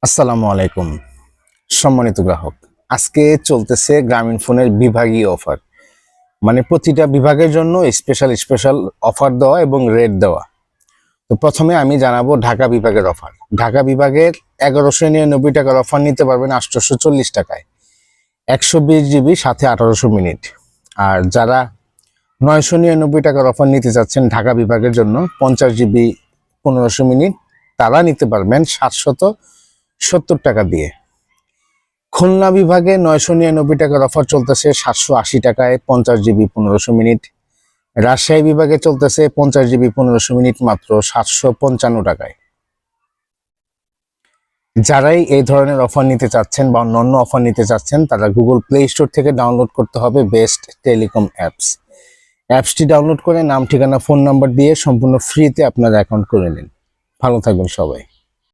আসসালামু আলাইকুম সম্মানিত গ্রাহক। আজকে চলতেছে গ্রামীণ ফোনের বিভাগীয় অফার, মানে প্রতিটা বিভাগের জন্য স্পেশাল স্পেশাল অফার দেওয়া এবং রেট দেওয়া। তো প্রথমে আমি জানাবো ঢাকা বিভাগের অফার। ঢাকা বিভাগের 1199 টাকার অফার নিতে পারবেন 840 টাকায়, 120 জিবি সাথে 1800 মিনিট। আর যারা 999 টাকার অফার নিতে চাচ্ছেন ঢাকা বিভাগের জন্য 50 জিবি 1500 মিনিট, তারা নিতে পারবেন 770 টাকা দিয়ে। খুলনা বিভাগে 999 টাকার অফার চলতেছে 780 টাকায়, 50 জিবি 1500 মিনিট। রাজশাহী বিভাগে চলতেছে 50 জিবি 1500 মিনিট মাত্র 755 টাকায়। যারাই এই ধরনের অফার নিতে চাচ্ছেন বা অন্যান্য অফার নিতে চাচ্ছেন, তারা গুগল প্লে স্টোর থেকে ডাউনলোড করতে হবে বেস্ট টেলিকম অ্যাপসটি ডাউনলোড করে নাম, ঠিকানা, ফোন নাম্বার দিয়ে সম্পূর্ণ ফ্রিতে আপনার অ্যাকাউন্ট করে নিন। ভালো থাকবেন সবাই।